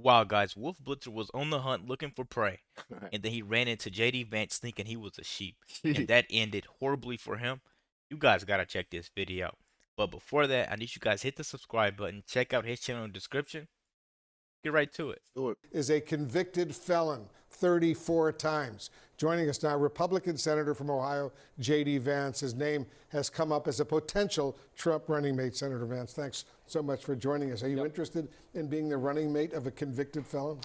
wild, guys. Wolf Blitzer was on the hunt looking for prey, Right. and then he ran into JD Vance thinking he was a sheep, and that ended horribly for him. You guys gotta check this video out. But before that, I need you guys hit the subscribe button, check out his channel in the description. Get right to it. Is a convicted felon 34 times. Joining us now, Republican Senator from Ohio, J.D. Vance. His name has come up as a potential Trump running mate. Senator Vance, thanks so much for joining us. Are you interested in being the running mate of a convicted felon?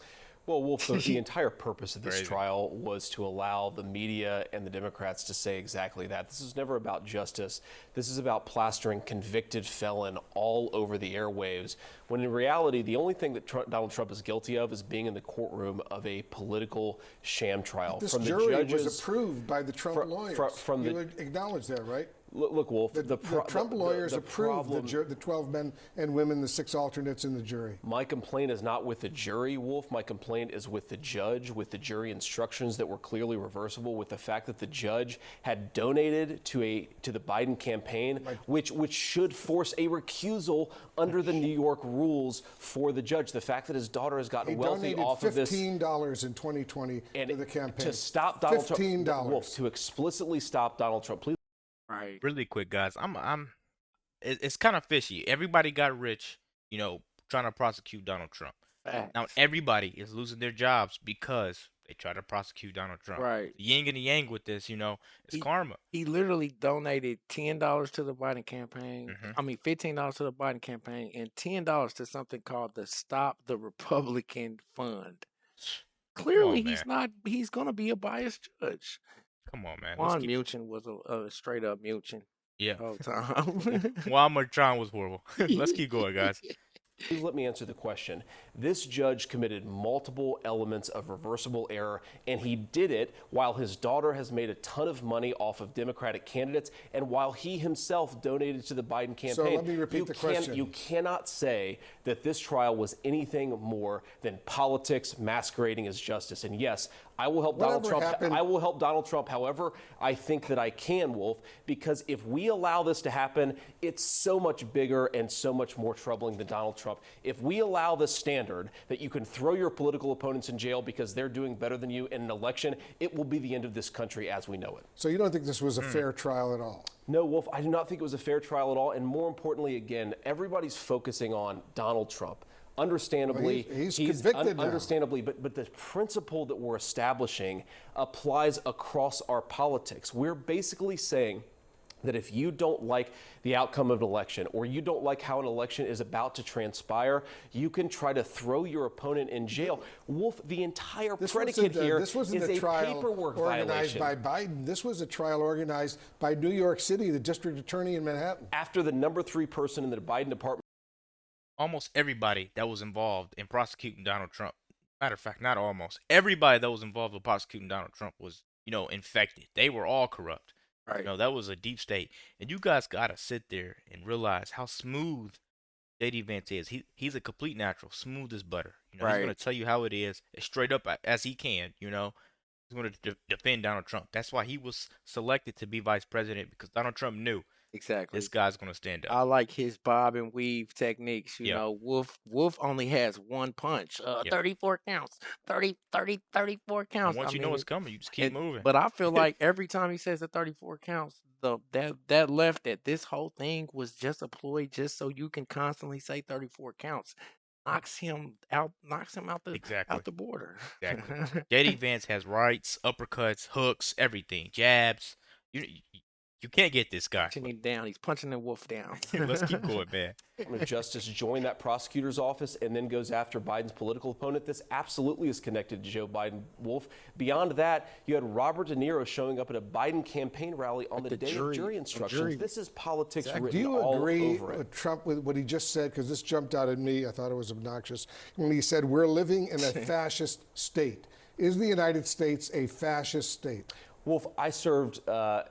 Well, Wolf, the entire purpose of this trial was to allow the media and the Democrats to say exactly that. This is never about justice. This is about plastering convicted felon all over the airwaves, when in reality, the only thing that Donald Trump is guilty of is being in the courtroom of a political sham trial. This jury was approved by the Trump lawyers. You would acknowledge that, right? Look, Wolf, the Trump lawyers approved the 12 men and women, the 6 alternates in the jury. My complaint is not with the jury, Wolf. My complaint is with the judge, with the jury instructions that were clearly reversible, with the fact that the judge had donated to the Biden campaign, which should force a recusal under the New York rules for the judge. The fact that his daughter has gotten wealthy off of this. $15 in 2020 to the campaign. To stop Donald Trump. $15. Wolf, to explicitly stop Donald Trump. Please. Right. Really quick, guys. It's kind of fishy. Everybody got rich, trying to prosecute Donald Trump. Facts. Now everybody is losing their jobs because they try to prosecute Donald Trump. Right. The yin and the yang with this, it's karma. He literally donated $10 to the Biden campaign. I mean, $15 to the Biden campaign and $10 to something called the Stop the Republican Fund. Clearly, he's going to be a biased judge. Come on, man. Juan Muchin was a straight up Muchin. Yeah. The whole time. Juan Muchin was horrible. Let's keep going, guys. Please let me answer the question. This judge committed multiple elements of reversible error, and he did it while his daughter has made a ton of money off of Democratic candidates and while he himself donated to the Biden campaign. So let me repeat the question. You cannot say that this trial was anything more than politics masquerading as justice. And yes, I will help Donald Trump. I will help Donald Trump however I think that I can, Wolf, because if we allow this to happen, it's so much bigger and so much more troubling than Donald Trump. If we allow this standard that you can throw your political opponents in jail because they're doing better than you in an election, it will be the end of this country as we know it. So you don't think this was a fair trial at all? No, Wolf, I do not think it was a fair trial at all. And more importantly, again, everybody's focusing on Donald Trump. Understandably, well, he's convicted now. Understandably, but the principle that we're establishing applies across our politics. We're basically saying that if you don't like the outcome of an election or you don't like how an election is about to transpire, you can try to throw your opponent in jail. Wolf, the entire predicate here is a paperwork organized violation. by Biden. This was a trial organized by New York City, the district attorney in Manhattan. After the number 3 person in the Biden department. Almost everybody that was involved in prosecuting Donald Trump, matter of fact, not almost, everybody that was involved with prosecuting Donald Trump was, infected. They were all corrupt. Right. That was a deep state. And you guys got to sit there and realize how smooth J.D. Vance is. He's a complete natural, smooth as butter. He's going to tell you how it is, as straight up as he can, He's going to defend Donald Trump. That's why he was selected to be vice president, because Donald Trump knew exactly this guy's going to stand up. I like his bob and weave techniques. You know, Wolf only has one punch. 34 counts. 34 counts. And once you know what's coming, you just keep moving. But I feel like every time he says the 34 counts, that left that this whole thing was just a ploy just so you can constantly say 34 counts. Knocks him out the border. Exactly. J.D. Vance has rights, uppercuts, hooks, everything, jabs. You can't get this guy. Punching him down. He's punching the Wolf down. Let's keep going, man. Justice joined that prosecutor's office and then goes after Biden's political opponent. This absolutely is connected to Joe Biden, Wolf. Beyond that, you had Robert De Niro showing up at a Biden campaign rally on the day of jury instructions. This is politics written all over it. Do you agree with Trump with what he just said? Because this jumped out at me. I thought it was obnoxious. When he said, we're living in a fascist state. Is the United States a fascist state? Wolf, I served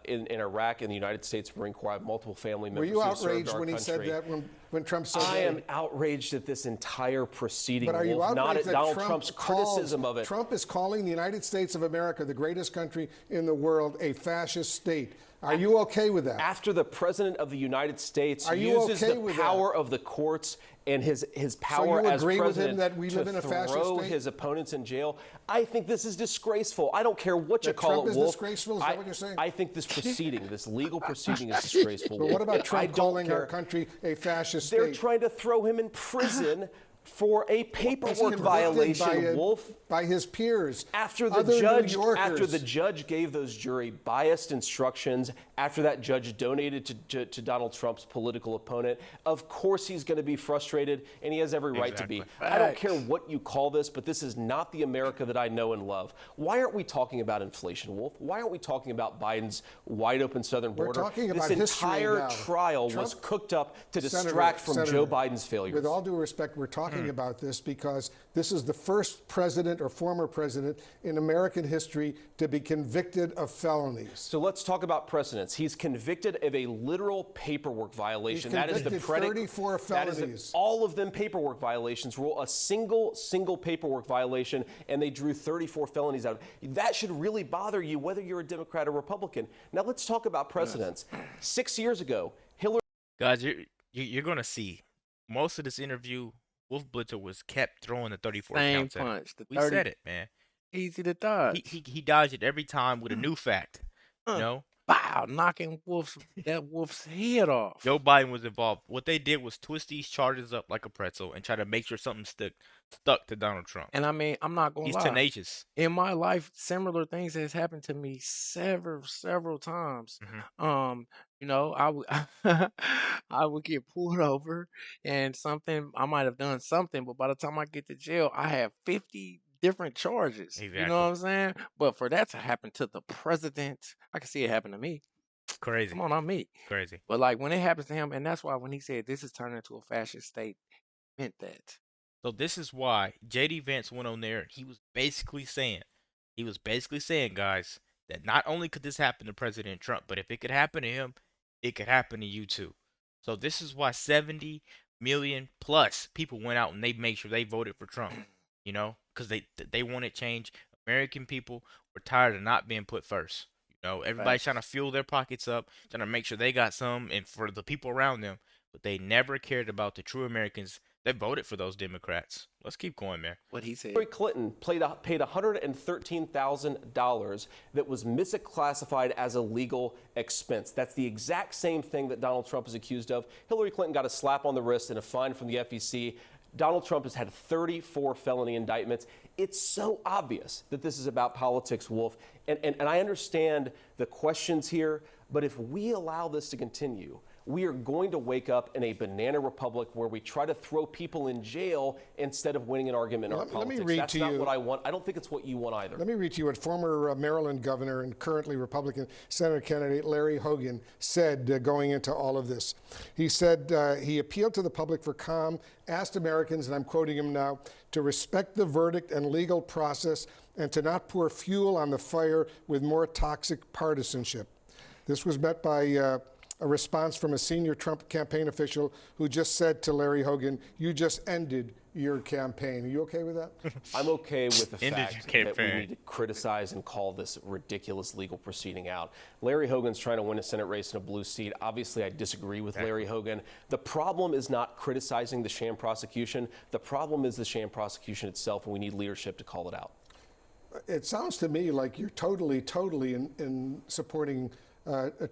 in Iraq in the United States Marine Corps. I have multiple family members. Were you outraged when he said that, when Trump said that? I am outraged at this entire proceeding, but are you Wolf, not outraged at that Donald Trump's criticism of it. Trump is calling the United States of America, the greatest country in the world, a fascist state. Are you okay with that? After the President of the United States uses the power of the courts and his power as president with him that we live in a fascist throw state? his opponents in jail. I think this is disgraceful. I don't care what you call Trump it, is Wolf. disgraceful? Is that what you're saying? I think this proceeding, this legal proceeding, is disgraceful. But what about Trump calling care. our country a fascist They're state? trying to throw him in prison for a paperwork violation, Wolf. By his peers. After the judge gave those jury biased instructions, after that judge donated to Donald Trump's political opponent, of course he's going to be frustrated, and he has every right to be. I don't care what you call this, but this is not the America that I know and love. Why aren't we talking about inflation, Wolf? Why aren't we talking about Biden's wide open southern border? We're talking about this entire trial was cooked up to distract from Joe Biden's failures. With all due respect, we're talking about this because this is the first president or former president in American history to be convicted of felonies. So let's talk about precedents. He's convicted of a literal paperwork violation. That is the 34 felonies. All of them paperwork violations. Rule a single paperwork violation, and they drew 34 felonies out. That should really bother you, whether you're a Democrat or Republican. Now let's talk about precedents. 6 years ago, Hillary. Guys, you're gonna see most of this interview. Wolf Blitzer was kept throwing the 34 counts at him. We said it, man. Easy to dodge. He dodged it every time with a new fact. You know? Wow, knocking that Wolf's head off. Joe Biden was involved. What they did was twist these charges up like a pretzel and try to make sure something stuck to Donald Trump. And I mean, I'm not gonna lie. He's tenacious. In my life, similar things has happened to me several times. You know, I would get pulled over and I might have done something, but by the time I get to jail, I have 50 different charges. Exactly. You know what I'm saying? But for that to happen to the president, I can see it happen to me. Crazy. Come on, I'm me. Crazy. But like when it happens to him, and that's why when he said this is turning into a fascist state, meant that. So this is why JD Vance went on there. He was basically saying, guys, that not only could this happen to President Trump, but if it could happen to him, it could happen to you too. So this is why 70 million plus people went out and they made sure they voted for Trump. You know, because they wanted change. American people were tired of not being put first. You know, everybody's trying to fuel their pockets up, trying to make sure they got some, and for the people around them, but they never cared about the true Americans that voted for those Democrats. Let's keep going, man. What he said. Hillary Clinton paid $113,000 that was misclassified as a legal expense. That's the exact same thing that Donald Trump is accused of. Hillary Clinton got a slap on the wrist and a fine from the FEC. Donald Trump has had 34 felony indictments. It's so obvious that this is about politics, Wolf. And I understand the questions here, but if we allow this to continue, we are going to wake up in a banana republic where we try to throw people in jail instead of winning an argument in our politics. Let me read That's to not you, what I want. I don't think it's what you want either. Let me read to you what former Maryland governor and currently Republican Senate candidate Larry Hogan said going into all of this. He said he appealed to the public for calm, asked Americans, and I'm quoting him now, to respect the verdict and legal process and to not pour fuel on the fire with more toxic partisanship. This was met by a response from a senior Trump campaign official who just said to Larry Hogan, "You just ended your campaign." Are you okay with that? I'm okay with the fact that we campaign. need to criticize and call this ridiculous legal proceeding out. Larry Hogan's trying to win a Senate race in a blue seat. Obviously, I disagree with Larry Hogan. The problem is not criticizing the sham prosecution. The problem is the sham prosecution itself, and we need leadership to call it out. It sounds to me like you're totally in supporting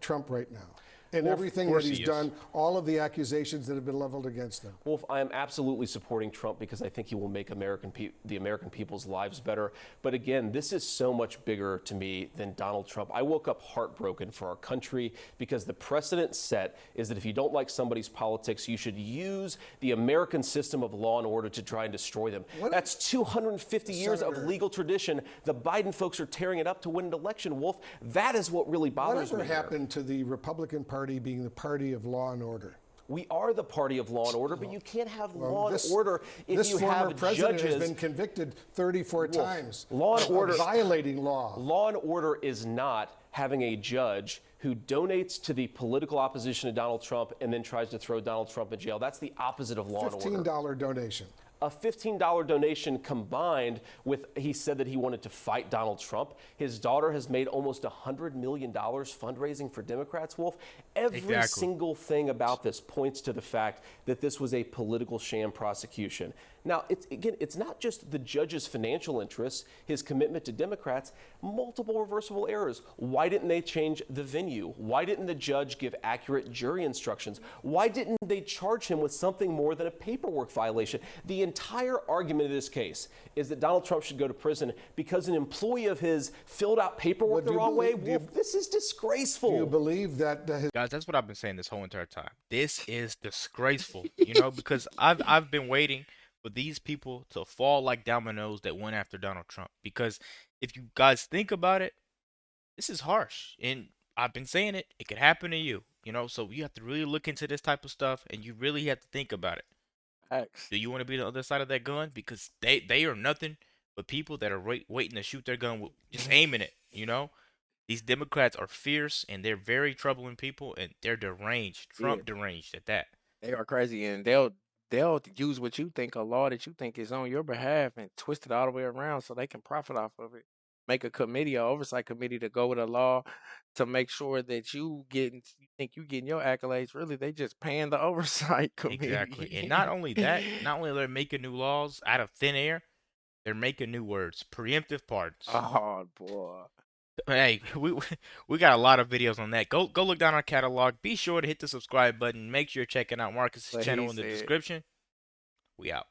Trump right now. And everything that he's done, all of the accusations that have been leveled against him. Wolf, I am absolutely supporting Trump because I think he will make the American people's lives better. But again, this is so much bigger to me than Donald Trump. I woke up heartbroken for our country because the precedent set is that if you don't like somebody's politics, you should use the American system of law and order to try and destroy them. That's 250 years of legal tradition. The Biden folks are tearing it up to win an election, Wolf. That is what really bothers me. Whatever happened to the Republican Party being the party of law and order? We are the party of law and order, but you can't have law and order if this you former have president judges. has been convicted 34 times. Law and order, violating law. Law and order is not having a judge who donates to the political opposition to Donald Trump and then tries to throw Donald Trump in jail. That's the opposite of law and order. $15 donation. a $15 donation combined with, he said that he wanted to fight Donald Trump. His daughter has made almost $100 million fundraising for Democrats, Wolf. Every single thing about this points to the fact that this was a political sham prosecution. Now, it's not just the judge's financial interests, his commitment to Democrats, multiple reversible errors. Why didn't they change the venue? Why didn't the judge give accurate jury instructions? Why didn't they charge him with something more than a paperwork violation? The entire argument of this case is that Donald Trump should go to prison because an employee of his filled out paperwork the wrong way. Wolf, this is disgraceful. Do you believe that Guys, that's what I've been saying this whole entire time. This is disgraceful, you know, because I've been waiting for these people to fall like dominoes that went after Donald Trump. Because if you guys think about it, this is harsh. And I've been saying it, it could happen to you, you know, so you have to really look into this type of stuff and you really have to think about it. X. Do you want to be the other side of that gun? Because they are nothing but people that are waiting to shoot their gun, just aiming it, you know? These Democrats are fierce and they're very troubling people and they're deranged, Trump deranged at that. They are crazy, and they'll use what you think, a law that you think is on your behalf, and twist it all the way around so they can profit off of it. Make a committee, an oversight committee, to go with a law to make sure that you think you getting your accolades. Really, they just paying the oversight committee. Exactly. And not only that, not only are they making new laws out of thin air, they're making new words, preemptive pardons. Oh boy. Hey, we got a lot of videos on that. Go look down our catalog. Be sure to hit the subscribe button. Make sure you're checking out Marcus's channel in the description. We out.